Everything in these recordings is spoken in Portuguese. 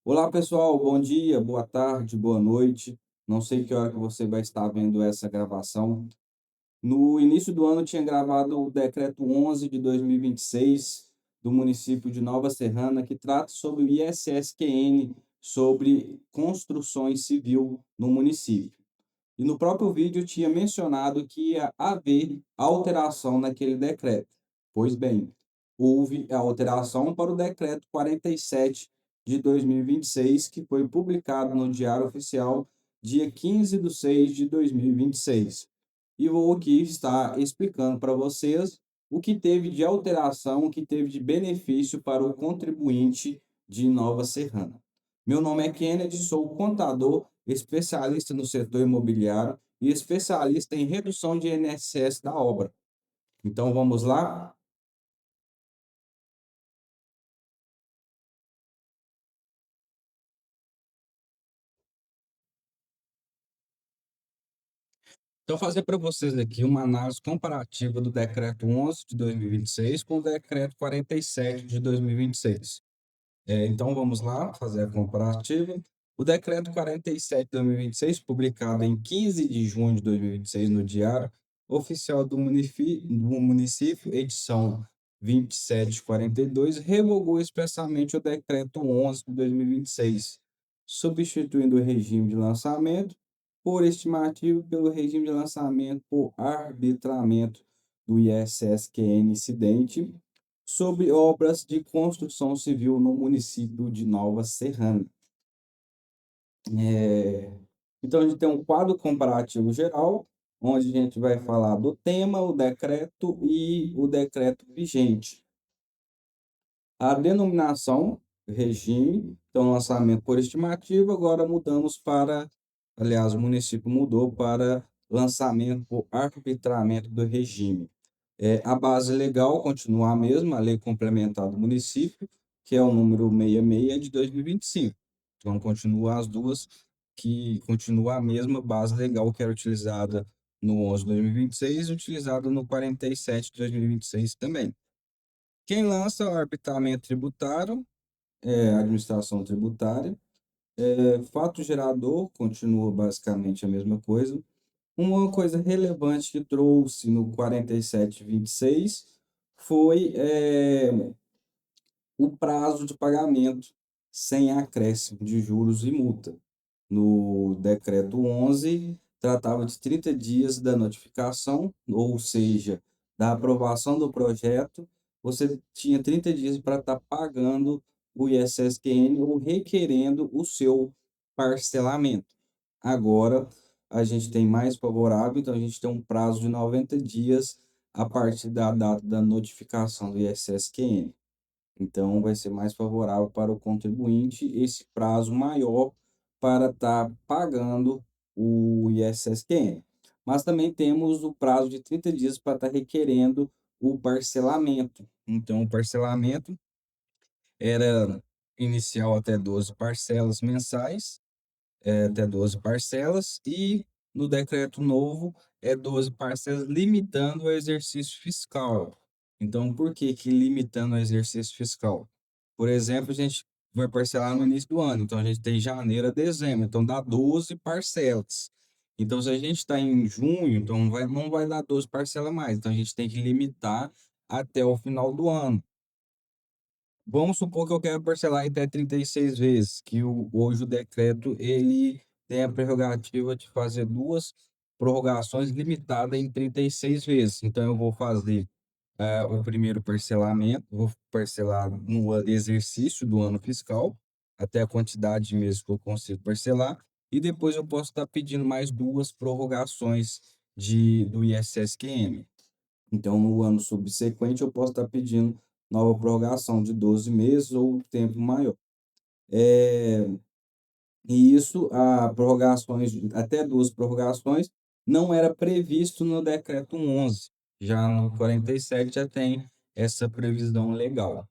Olá, pessoal. Bom dia, boa tarde, boa noite. Não sei que hora que você vai estar vendo essa gravação. No início do ano, eu tinha gravado o Decreto 11 de 2026 do município de Nova Serrana, que trata sobre o ISSQN, sobre construções civil no município. E no próprio vídeo eu tinha mencionado que ia haver alteração naquele decreto. Pois bem, houve a alteração para o decreto 47 de 2026, que foi publicado no Diário Oficial dia 15 de 6 de 2026. E vou aqui estar explicando para vocês o que teve de alteração, o que teve de benefício para o contribuinte de Nova Serrana. Meu nome é Kennedy, sou contador, especialista no setor imobiliário e especialista em redução de INSS da obra. Então vamos lá? Então, fazer para vocês aqui uma análise comparativa do decreto 11 de 2026 com o decreto 47 de 2026. Então, vamos lá fazer a comparativa. O decreto 47 de 2026, publicado em 15 de junho de 2026 no Diário Oficial do Município, edição 2742, revogou expressamente o decreto 11 de 2026, substituindo o regime de lançamento por estimativa pelo regime de lançamento por arbitramento do ISSQN incidente sobre obras de construção civil no município de Nova Serrana. É, Então, a gente tem um quadro comparativo geral, onde a gente vai falar do tema, o decreto e o decreto vigente. A denominação, regime, então lançamento por estimativa, agora mudamos para, aliás, o município mudou para lançamento por arbitramento do regime. A base legal continua a mesma, a lei complementar do município, que é o número 66 de 2025. Então, continua as duas, que continua a mesma base legal que era utilizada no 11 de 2026 e utilizada no 47 de 2026 também. Quem lança o arbitramento tributário é a administração tributária. Fato gerador continua basicamente a mesma coisa. Uma coisa relevante que trouxe no 4726 foi o prazo de pagamento sem acréscimo de juros e multa. No decreto 11, tratava de 30 dias da notificação, ou seja, da aprovação do projeto, você tinha 30 dias para estar pagando o ISSQN ou requerendo o seu parcelamento. Agora, a gente tem mais favorável, então a gente tem um prazo de 90 dias a partir da data da notificação do ISSQN. Então, vai ser mais favorável para o contribuinte esse prazo maior para estar pagando o ISSQN. Mas também temos o prazo de 30 dias para estar requerendo o parcelamento. Então, o parcelamento era inicial até 12 parcelas mensais, até 12 parcelas, e no decreto novo é 12 parcelas, limitando o exercício fiscal. Então, por que que limitando o exercício fiscal? Por exemplo, a gente vai parcelar no início do ano, então a gente tem janeiro a dezembro, então dá 12 parcelas. Então, se a gente está em junho, então não vai dar 12 parcelas mais, então a gente tem que limitar até o final do ano. Vamos supor que eu quero parcelar em até 36 vezes, que hoje o decreto ele tem a prerrogativa de fazer duas prorrogações limitadas em 36 vezes. Então, eu vou fazer o primeiro parcelamento, vou parcelar no exercício do ano fiscal, até a quantidade de meses que eu consigo parcelar, e depois eu posso estar pedindo mais duas prorrogações do ISSQM. Então, no ano subsequente, eu posso estar pedindo nova prorrogação de 12 meses ou tempo maior. É, e isso, até duas prorrogações, não era previsto no decreto 11. Já no 47 já tem essa previsão legal.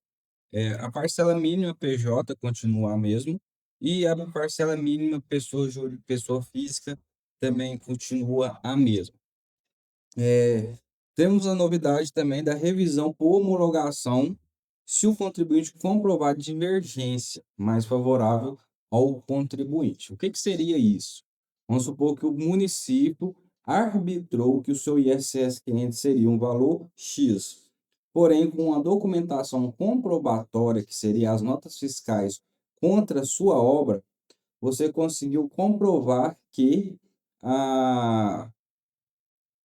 A parcela mínima PJ continua a mesma e a parcela mínima pessoa física também continua a mesma. Temos a novidade também da revisão por homologação se o contribuinte comprovar divergência mais favorável ao contribuinte. O que que seria isso? Vamos supor que o município arbitrou que o seu ISS-500 seria um valor X, porém, com a documentação comprobatória, que seria as notas fiscais contra a sua obra, você conseguiu comprovar que a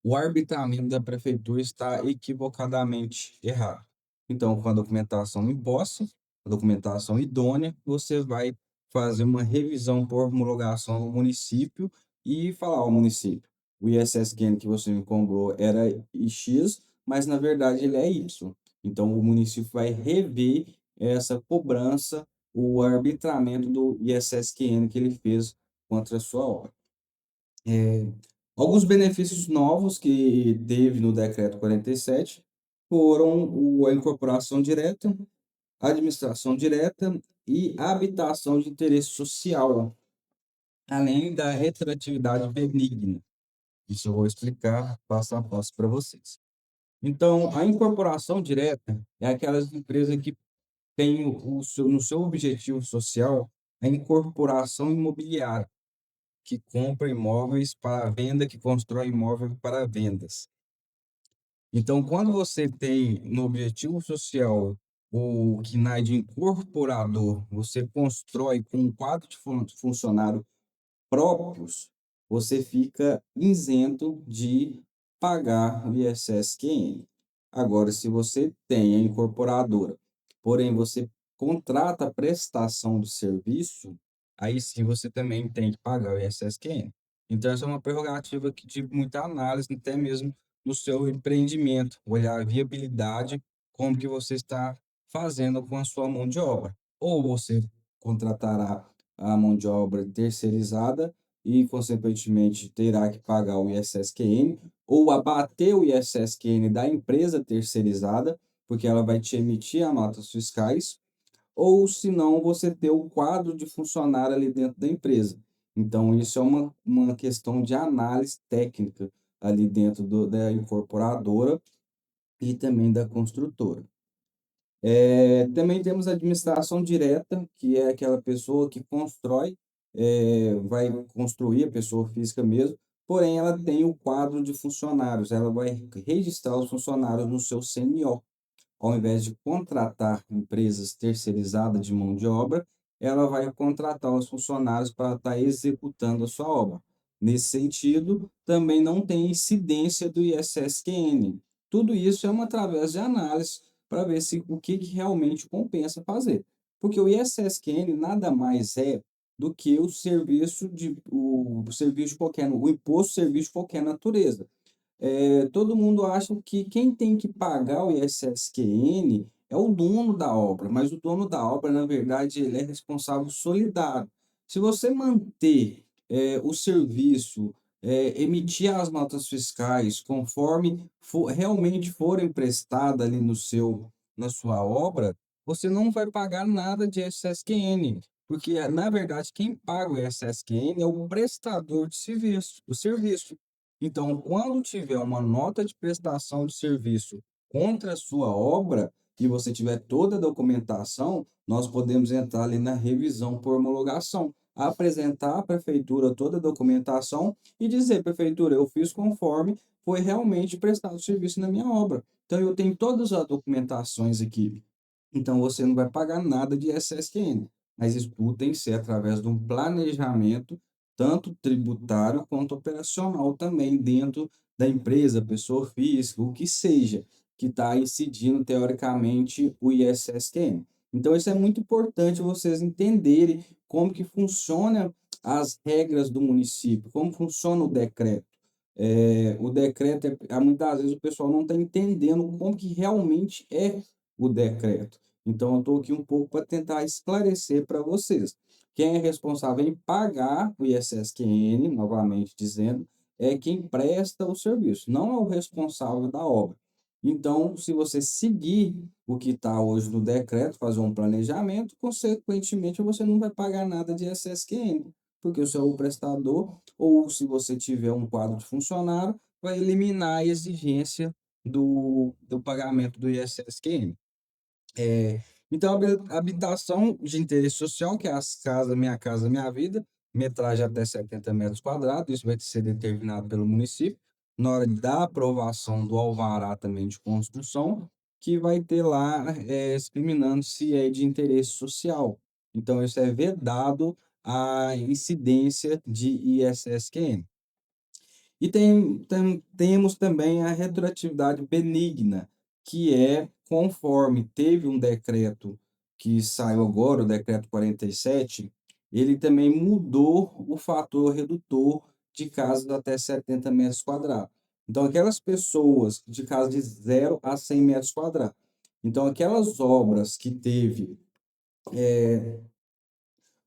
o arbitramento da prefeitura está equivocadamente errado. Então, com a documentação em posse, a documentação idônea, você vai fazer uma revisão por homologação no município e falar ao município, o ISSQN que você me cobrou era X, mas na verdade ele é Y. Então, o município vai rever essa cobrança, o arbitramento do ISSQN que ele fez contra a sua obra. Alguns benefícios novos que teve no Decreto 47 foram a incorporação direta, administração direta e habitação de interesse social, além da retroatividade benigna. Isso eu vou explicar passo a passo para vocês. Então, a incorporação direta é aquelas empresas que têm no seu objetivo social a incorporação imobiliária, que compra imóveis para venda, que constrói imóvel para vendas. Então, quando você tem no objetivo social o KNAI de incorporador, você constrói com um quadro de funcionário próprios, você fica isento de pagar o ISS-QN. Agora, se você tem a incorporadora, porém você contrata a prestação de serviço, aí sim você também tem que pagar o ISS-QN. Então, essa é uma prerrogativa que de muita análise, até mesmo no seu empreendimento, olhar a viabilidade, como que você está fazendo com a sua mão de obra. Ou você contratará a mão de obra terceirizada e, consequentemente, terá que pagar o ISS-QN ou abater o ISS-QN da empresa terceirizada, porque ela vai te emitir as notas fiscais, ou se não, você ter o quadro de funcionário ali dentro da empresa. Então, isso é uma questão de análise técnica ali dentro da incorporadora e também da construtora. Também temos a administração direta, que é aquela pessoa que constrói, vai construir, a pessoa física mesmo, porém ela tem o quadro de funcionários, ela vai registrar os funcionários no seu CNO. Ao invés de contratar empresas terceirizadas de mão de obra, ela vai contratar os funcionários para estar executando a sua obra. Nesse sentido, também não tem incidência do ISS-QN. Tudo isso é uma através de análise para ver se o que realmente compensa fazer. Porque o ISS-QN nada mais é do que o serviço de qualquer, o imposto de serviço de qualquer natureza. Todo mundo acha que quem tem que pagar o ISS-QN é o dono da obra, mas o dono da obra, na verdade, ele é responsável solidário. Se você manter o serviço, emitir as notas fiscais conforme realmente forem prestadas ali na sua obra, você não vai pagar nada de ISS-QN, porque, na verdade, quem paga o ISS-QN é o prestador de serviço, o serviço. Então, quando tiver uma nota de prestação de serviço contra a sua obra e você tiver toda a documentação, nós podemos entrar ali na revisão por homologação, apresentar à prefeitura toda a documentação e dizer, prefeitura, eu fiz conforme foi realmente prestado o serviço na minha obra. Então, eu tenho todas as documentações aqui. Então, você não vai pagar nada de ISS-QN, mas isso tudo tem que ser através de um planejamento, tanto tributário quanto operacional também, dentro da empresa, pessoa física, o que seja, que está incidindo teoricamente o ISS-QN. Então, isso é muito importante vocês entenderem como que funciona as regras do município, como funciona o decreto. O decreto, muitas vezes o pessoal não está entendendo como que realmente é o decreto. Então, eu estou aqui um pouco para tentar esclarecer para vocês. Quem é responsável em pagar o ISS-QN, novamente dizendo, é quem presta o serviço, não é o responsável da obra. Então, se você seguir o que está hoje no decreto, fazer um planejamento, consequentemente você não vai pagar nada de ISS-QN, porque o seu prestador, ou se você tiver um quadro de funcionário, vai eliminar a exigência do pagamento do ISS-QN. É, então, habitação de interesse social, que é as casas, Minha Casa Minha Vida, metragem até 70 metros quadrados, isso vai ser determinado pelo município, na hora da aprovação do alvará também de construção, que vai ter lá discriminando se é de interesse social. Então, isso é vedado a incidência de ISSQN. E temos também a retroatividade benigna, que é conforme teve um decreto que saiu agora, o decreto 47, ele também mudou o fator redutor de casas até 70 metros quadrados. Então, aquelas pessoas de casa de 0 a 100 metros quadrados. Então, aquelas obras que teve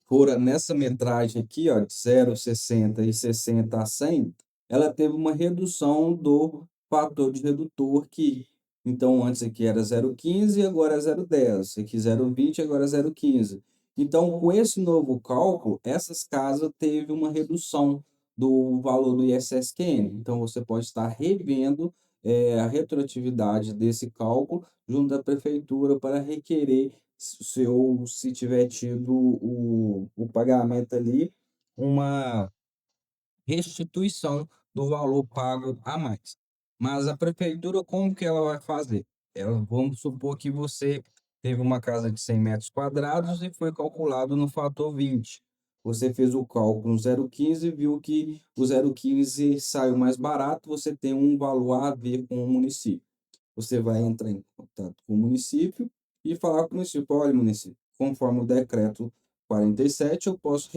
fora nessa metragem aqui, ó, de 0,60 e 60 a 100, ela teve uma redução do fator de redutor que, então, antes aqui era 0,15, agora é 0,10, aqui 0,20, agora é 0,15. Então, com esse novo cálculo, essas casas teve uma redução do valor do ISSQN. Então, você pode estar revendo a retroatividade desse cálculo junto à prefeitura para requerer se tiver tido o pagamento ali, uma restituição do valor pago a mais. Mas a prefeitura, como que ela vai fazer? Vamos supor que você teve uma casa de 100 metros quadrados e foi calculado no fator 20. Você fez o cálculo no 0,15 e viu que o 0,15 saiu mais barato, você tem um valor a ver com o município. Você vai entrar em contato com o município e falar com o município: olha, município, conforme o decreto 47, eu posso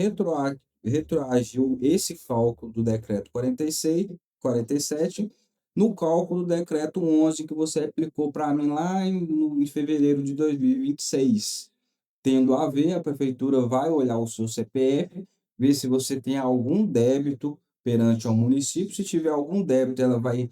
retroagir esse cálculo do decreto 46, 47 no cálculo do decreto 11 que você aplicou para mim lá em fevereiro de 2026. Tendo a ver, a prefeitura vai olhar o seu CPF, ver se você tem algum débito perante ao município. Se tiver algum débito, ela vai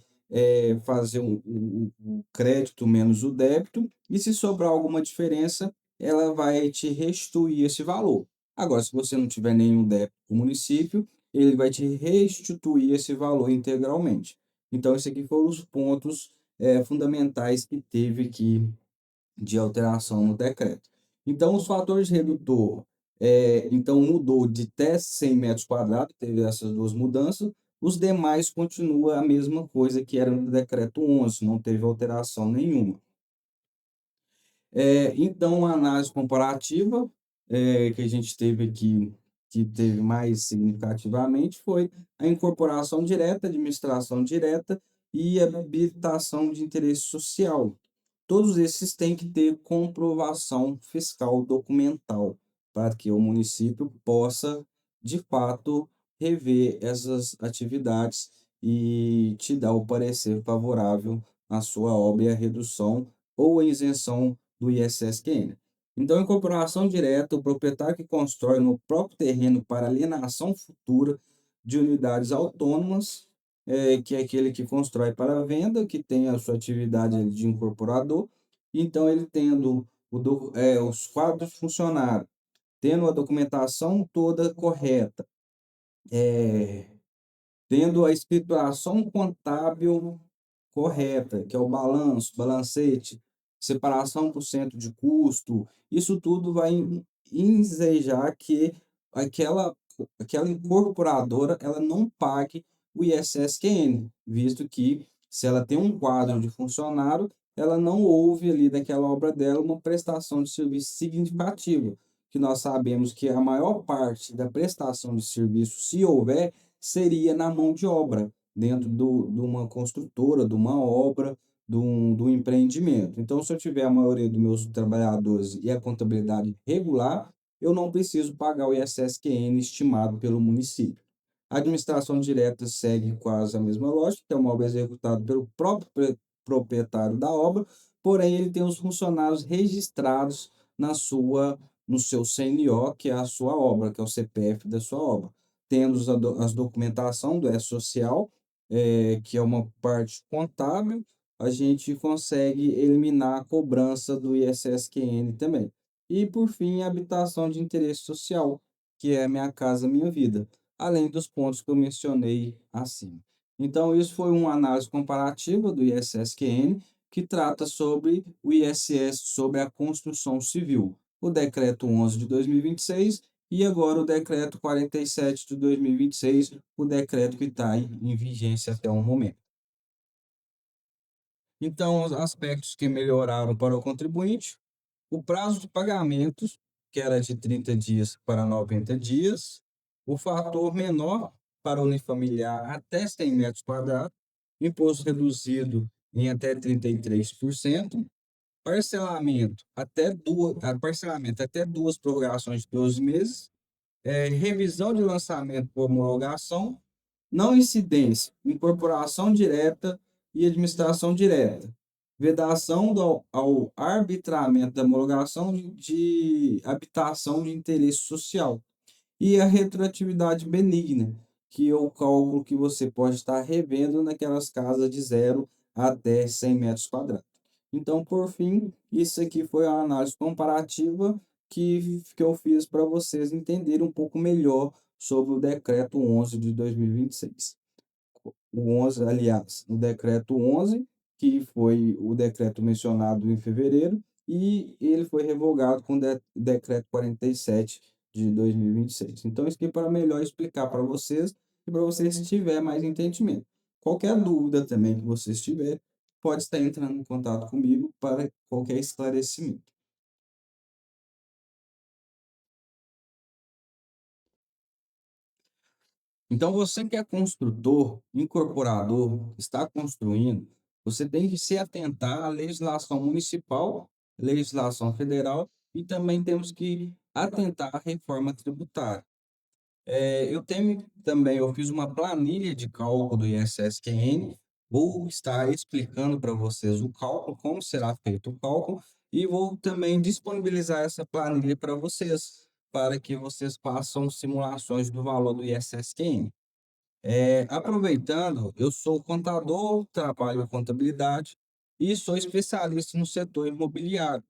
fazer um crédito menos o débito, e se sobrar alguma diferença, ela vai te restituir esse valor. Agora, se você não tiver nenhum débito com o município, ele vai te restituir esse valor integralmente. Então, esses aqui foram os pontos fundamentais que teve aqui de alteração no decreto. Então, os fatores redutor, então mudou de até 100 metros quadrados, teve essas duas mudanças, os demais continua a mesma coisa que era no decreto 11, não teve alteração nenhuma. Então, a análise comparativa que a gente teve aqui, que teve mais significativamente, foi a incorporação direta, administração direta e habilitação de interesse social. Todos esses têm que ter comprovação fiscal documental para que o município possa, de fato, rever essas atividades e te dar o parecer favorável à sua obra e à redução ou à isenção do ISSQN. Então, incorporação direta, o proprietário que constrói no próprio terreno para alienação futura de unidades autônomas, que é aquele que constrói para venda, que tem a sua atividade de incorporador. Então, ele tendo os quadros de funcionário, tendo a documentação toda correta, é, tendo a escrituração contábil correta, que é o balanço, balancete, separação por cento de custo, isso tudo vai ensejar que aquela, aquela incorporadora ela não pague o ISSQN, visto que se ela tem um quadro de funcionário, ela não houve ali daquela obra dela uma prestação de serviço significativa, que nós sabemos que a maior parte da prestação de serviço, se houver, seria na mão de obra dentro de uma construtora, de uma obra, de um empreendimento. Então, se eu tiver a maioria dos meus trabalhadores e a contabilidade regular, eu não preciso pagar o ISSQN estimado pelo município. A administração direta segue quase a mesma lógica, que é uma obra executada pelo próprio proprietário da obra, porém ele tem os funcionários registrados no seu CNO, que é a sua obra, que é o CPF da sua obra. Temos as documentação do E-Social, que é uma parte contábil, a gente consegue eliminar a cobrança do ISSQN também. E, por fim, a habitação de interesse social, que é Minha Casa Minha Vida, além dos pontos que eu mencionei acima. Então, isso foi uma análise comparativa do ISSQN, que trata sobre o ISS, sobre a construção civil. O decreto 11 de 2026 e agora o decreto 47 de 2026, o decreto que está em vigência até o momento. Então, os aspectos que melhoraram para o contribuinte: o prazo de pagamentos, que era de 30 dias para 90 dias, o fator menor para unifamiliar até 100 metros quadrados, imposto reduzido em até 33%, parcelamento até duas prorrogações de 12 meses, revisão de lançamento por homologação, não incidência, incorporação direta e administração direta, vedação ao arbitramento da homologação de habitação de interesse social e a retroatividade benigna, que é o cálculo que você pode estar revendo naquelas casas de 0 até 100 metros quadrados. Então, por fim, isso aqui foi a análise comparativa que eu fiz para vocês entenderem um pouco melhor sobre o decreto 11 de 2026. O 11, aliás, o decreto 11, que foi o decreto mencionado em fevereiro, e ele foi revogado com o decreto 47 de 2026. Então, isso aqui é para melhor explicar para vocês e para vocês tiverem mais entendimento. Qualquer dúvida também que vocês tiverem, pode estar entrando em contato comigo para qualquer esclarecimento. Então, você que é construtor, incorporador, está construindo, você tem que se atentar à legislação municipal, legislação federal e também temos que atentar à reforma tributária. Eu tenho também, eu fiz uma planilha de cálculo do ISSQN, vou estar explicando para vocês o cálculo, como será feito o cálculo, e vou também disponibilizar essa planilha para vocês, para que vocês façam simulações do valor do ISSQN. Aproveitando, eu sou contador, trabalho com contabilidade e sou especialista no setor imobiliário,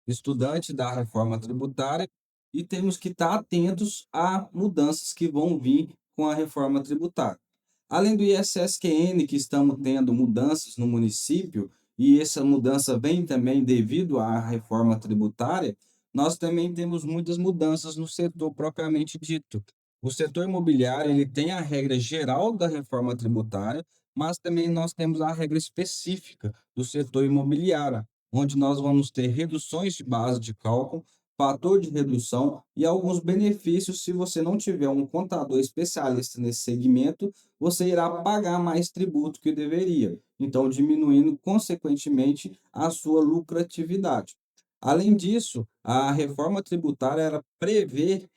estudante da reforma tributária, e temos que estar atentos a mudanças que vão vir com a reforma tributária. Além do ISSQN, que estamos tendo mudanças no município, e essa mudança vem também devido à reforma tributária, nós também temos muitas mudanças no setor propriamente dito. O setor imobiliário ele tem a regra geral da reforma tributária, mas também nós temos a regra específica do setor imobiliário, onde nós vamos ter reduções de base de cálculo, fator de redução e alguns benefícios. Se você não tiver um contador especialista nesse segmento, você irá pagar mais tributo que deveria, então diminuindo consequentemente a sua lucratividade. Além disso, a reforma tributária ela prevê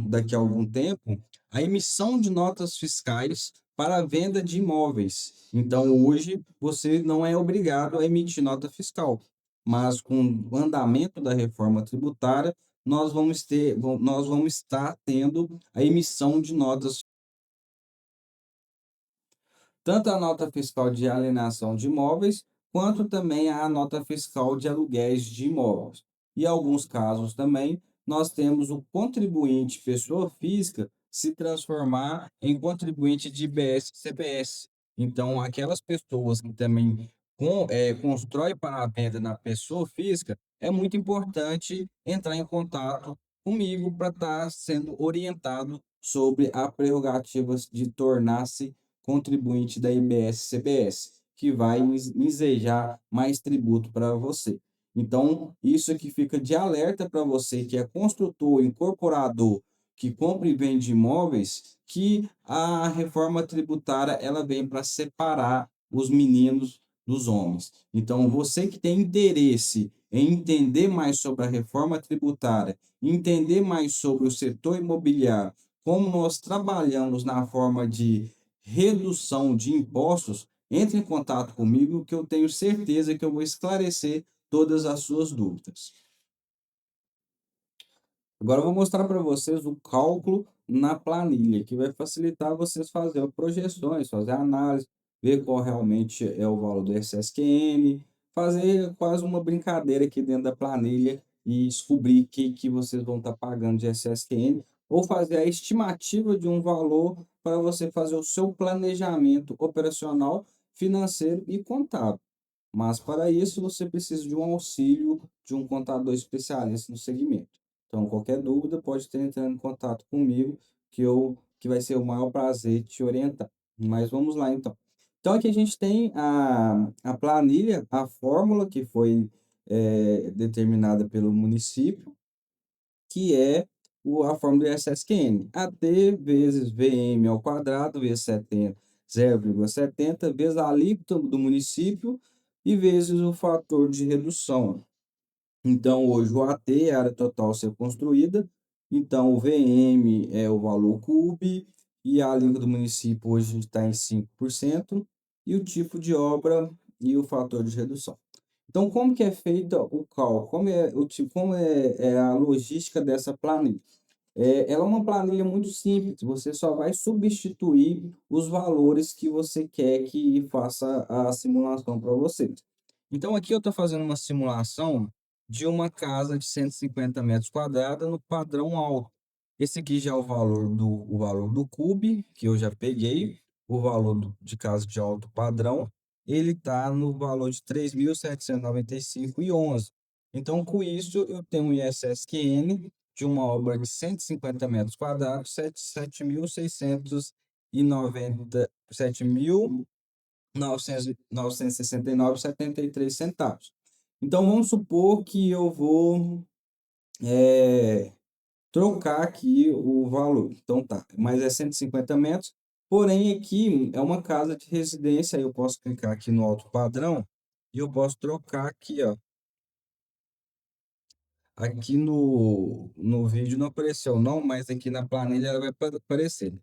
daqui a algum tempo a emissão de notas fiscais para a venda de imóveis. Então, hoje, você não é obrigado a emitir nota fiscal, mas com o andamento da reforma tributária, nós vamos estar tendo a emissão de notas, tanto a nota fiscal de alienação de imóveis, quanto também a nota fiscal de aluguéis de imóveis. E em alguns casos também, nós temos o contribuinte pessoa física se transformar em contribuinte de IBS-CBS. Então, aquelas pessoas que também constrói para a venda na pessoa física, é muito importante entrar em contato comigo para estar sendo orientado sobre a prerrogativa de tornar-se contribuinte da IBS-CBS, que vai ensejar mais tributo para você. Então, isso aqui fica de alerta para você que é construtor, incorporador, que compra e vende imóveis, que a reforma tributária ela vem para separar os meninos dos homens. Então, você que tem interesse em entender mais sobre a reforma tributária, entender mais sobre o setor imobiliário, como nós trabalhamos na forma de redução de impostos, entre em contato comigo que eu tenho certeza que eu vou esclarecer todas as suas dúvidas. Agora eu vou mostrar para vocês o cálculo na planilha, que vai facilitar vocês fazer projeções, fazer análise, ver qual realmente é o valor do SSQN, fazer quase uma brincadeira aqui dentro da planilha e descobrir que vocês vão estar pagando de SSQN, ou fazer a estimativa de um valor para você fazer o seu planejamento operacional, financeiro e contábil. Mas para isso você precisa de um auxílio de um contador especialista no segmento. Então, qualquer dúvida pode estar entrando em contato comigo, que vai ser o maior prazer te orientar. Mas vamos lá então. Então aqui a gente tem a planilha, a fórmula que foi determinada pelo município, que é a fórmula do ISSQN. AT vezes VM ao quadrado vezes 70, 0,70 vezes a alíquota do município e vezes o fator de redução. Então, hoje o AT é a área total a ser construída, então o VM é o valor CUB e a alíquota do município hoje está em 5% e o tipo de obra e o fator de redução. Então, como que é feito o cálculo? Como é o tipo, como é a logística dessa planilha? Ela é uma planilha muito simples. Você só vai substituir os valores que você quer que faça a simulação para você. Então, aqui eu estou fazendo uma simulação de uma casa de 150 metros quadrados no padrão alto. Esse aqui já é o valor do CUB, que eu já peguei, o valor de casa de alto padrão, ele está no valor de 3.795,11. Então, com isso, eu tenho um ISSQN de uma obra de 150 metros quadrados, 7.690.969,73 centavos. Então, vamos supor que eu vou trocar aqui o valor. Então, tá, mas é 150 metros, porém aqui é uma casa de residência, aí eu posso clicar aqui no alto padrão e eu posso trocar aqui, ó. Aqui no vídeo não apareceu não, mas aqui na planilha ela vai aparecer.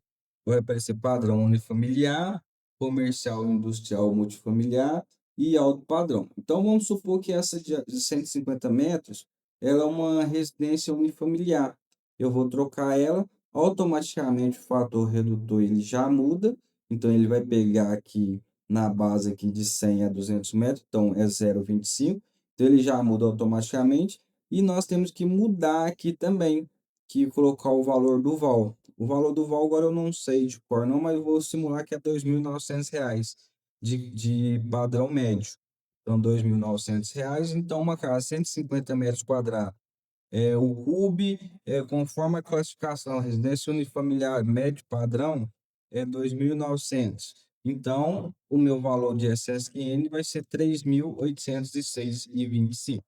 Vai aparecer padrão unifamiliar, comercial, industrial, multifamiliar e alto padrão. Então vamos supor que essa de 150 metros, ela é uma residência unifamiliar. Eu vou trocar ela, automaticamente o fator redutor ele já muda, então ele vai pegar aqui na base aqui de 100 a 200 metros, então é 0,25, então ele já muda automaticamente. E nós temos que mudar aqui também, que colocar o valor do VAL. O valor do VAL agora eu não sei de cor não, mas eu vou simular que é R$ 2.900 de padrão médio. Então, R$ 2.900. Então, uma casa 150 metros quadrados. O CUB, conforme a classificação, residência unifamiliar médio padrão, é 2.900. Então, o meu valor de SSQN vai ser 3.806,25.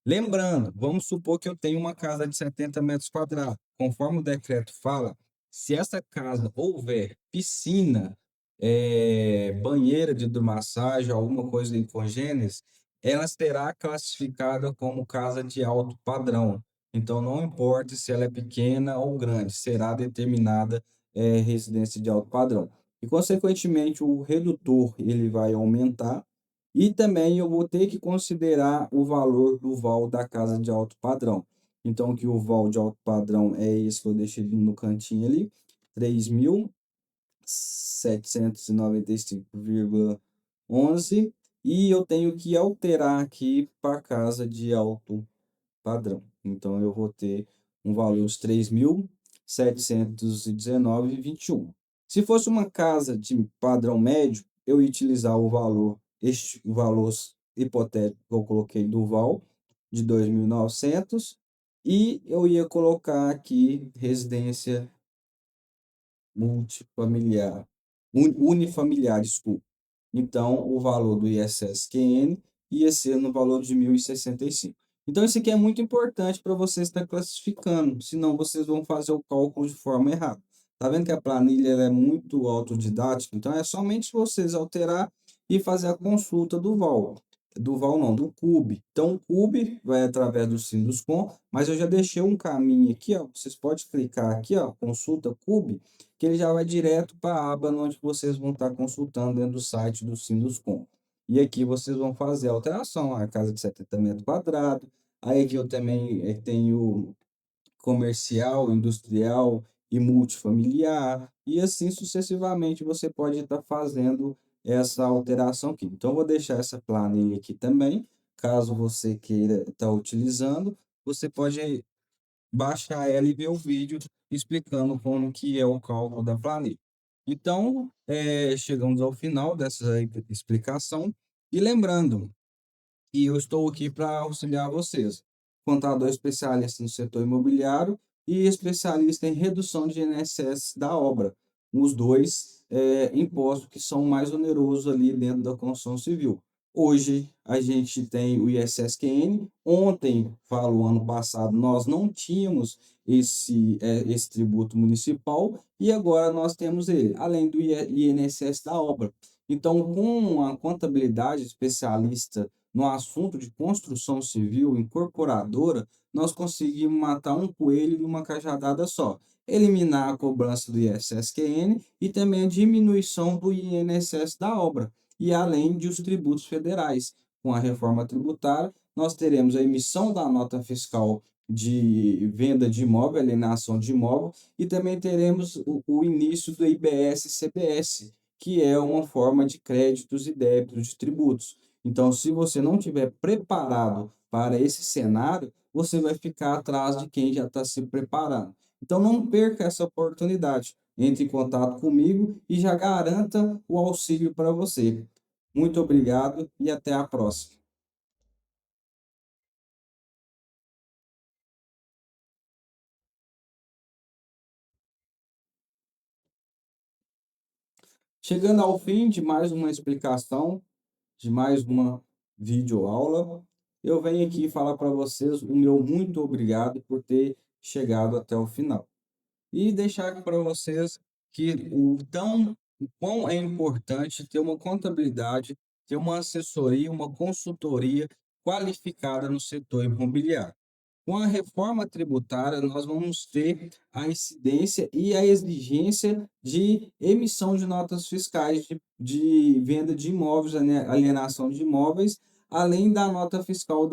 Lembrando, vamos supor que eu tenho uma casa de 70 metros quadrados. Conforme o decreto fala, se essa casa houver piscina, banheira de hidromassagem, alguma coisa em congêneres, ela será classificada como casa de alto padrão. Então, não importa se ela é pequena ou grande, será determinada residência de alto padrão. E, consequentemente, o redutor ele vai aumentar e também eu vou ter que considerar o valor do VAL da casa de alto padrão. Então, que o VAL de alto padrão é esse que eu deixei no cantinho ali, 3.795,11. E eu tenho que alterar aqui para casa de alto padrão. Então, eu vou ter um valor de 3.719,21. Se fosse uma casa de padrão médio, eu ia utilizar o valor hipotético que eu coloquei do VAL, de 2.900, e eu ia colocar aqui residência multifamiliar, unifamiliar, desculpa. Então, o valor do ISSQN ia ser no valor de 1.065. Então, isso aqui é muito importante para você estar classificando, senão vocês vão fazer o cálculo de forma errada. Tá vendo que a planilha ela é muito autodidática? Então, é somente vocês alterar e fazer a consulta do VAL. Do VAL não, do CUB. Então, o CUB vai através do Sinduscom, mas eu já deixei um caminho aqui, ó. Vocês podem clicar aqui, ó, consulta CUB, que ele já vai direto para a aba onde vocês vão estar consultando dentro do site do Sinduscom. E aqui vocês vão fazer a alteração, a casa de 70 metros quadrados. Aí aqui eu também tenho comercial, industrial e multifamiliar. E assim sucessivamente você pode estar fazendo essa alteração aqui. Então, eu vou deixar essa planilha aqui também. Caso você queira estar utilizando, você pode baixar ela e ver o vídeo explicando como que é o cálculo da planilha. Então, chegamos ao final dessa explicação E lembrando, e eu estou aqui para auxiliar vocês. Contador especialista no setor imobiliário e especialista em redução de INSS da obra. Os dois impostos que são mais onerosos ali dentro da construção civil. Hoje a gente tem o ISSQN. Ontem, falo ano passado, nós não tínhamos esse tributo municipal e agora nós temos ele, além do INSS da obra. Então, com a contabilidade especialista no assunto de construção civil incorporadora, nós conseguimos matar um coelho numa cajadada só. Eliminar a cobrança do ISSQN e também a diminuição do INSS da obra, e além de os tributos federais. Com a reforma tributária, nós teremos a emissão da nota fiscal de venda de imóvel, alienação de imóvel, e também teremos o início do IBS-CBS, que é uma forma de créditos e débitos de tributos. Então, se você não tiver preparado para esse cenário, você vai ficar atrás de quem já está se preparando. Então, não perca essa oportunidade. Entre em contato comigo e já garanta o auxílio para você. Muito obrigado e até a próxima. Chegando ao fim de mais uma explicação, de mais uma videoaula, eu venho aqui falar para vocês o meu muito obrigado por ter chegado até o final. E deixar aqui para vocês que o quão é importante ter uma contabilidade, ter uma assessoria, uma consultoria qualificada no setor imobiliário. Com a reforma tributária, nós vamos ter a incidência e a exigência de emissão de notas fiscais de venda de imóveis, alienação de imóveis, além da nota fiscal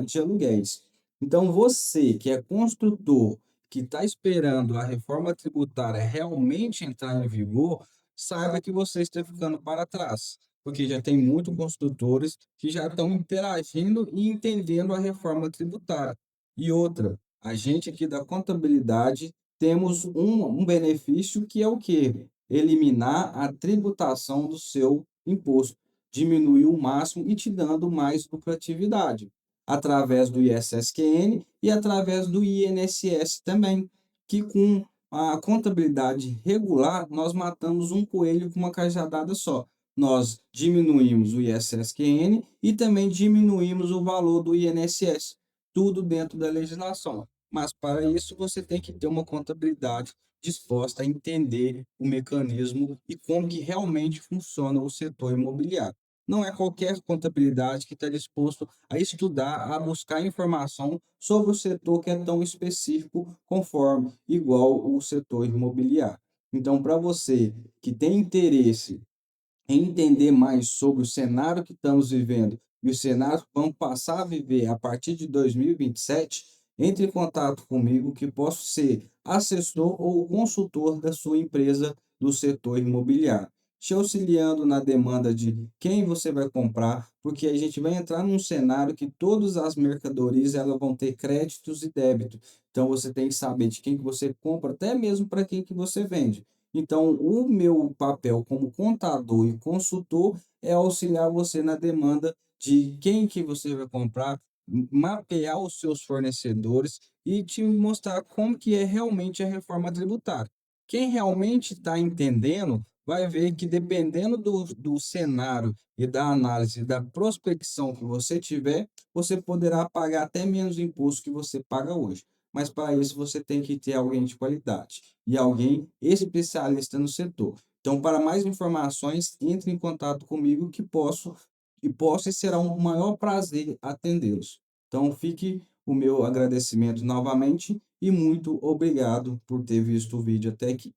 de aluguéis. Então, você que é construtor, que está esperando a reforma tributária realmente entrar em vigor, saiba que você está ficando para trás, porque já tem muitos construtores que já estão interagindo e entendendo a reforma tributária. E outra, a gente aqui da contabilidade temos um benefício que é o quê? Eliminar a tributação do seu imposto, diminuir o máximo e te dando mais lucratividade, através do ISSQN e através do INSS também, que com a contabilidade regular, nós matamos um coelho com uma cajadada só. Nós diminuímos o ISSQN e também diminuímos o valor do INSS, tudo dentro da legislação. Mas para isso você tem que ter uma contabilidade disposta a entender o mecanismo e como que realmente funciona o setor imobiliário. Não é qualquer contabilidade que está disposto a estudar, a buscar informação sobre o setor que é tão específico, conforme igual o setor imobiliário. Então, para você que tem interesse entender mais sobre o cenário que estamos vivendo e o cenário que vamos passar a viver a partir de 2027, entre em contato comigo que posso ser assessor ou consultor da sua empresa do setor imobiliário, te auxiliando na demanda de quem você vai comprar, porque a gente vai entrar num cenário que todas as mercadorias elas vão ter créditos e débitos. Então você tem que saber de quem que você compra, até mesmo para quem que você vende. Então, o meu papel como contador e consultor é auxiliar você na demanda de quem que você vai comprar, mapear os seus fornecedores e te mostrar como que é realmente a reforma tributária. Quem realmente está entendendo vai ver que dependendo do cenário e da análise da prospecção que você tiver, você poderá pagar até menos imposto que você paga hoje. Mas para isso você tem que ter alguém de qualidade e alguém especialista no setor. Então, para mais informações, entre em contato comigo que posso e será um maior prazer atendê-los. Então, fique o meu agradecimento novamente e muito obrigado por ter visto o vídeo até aqui.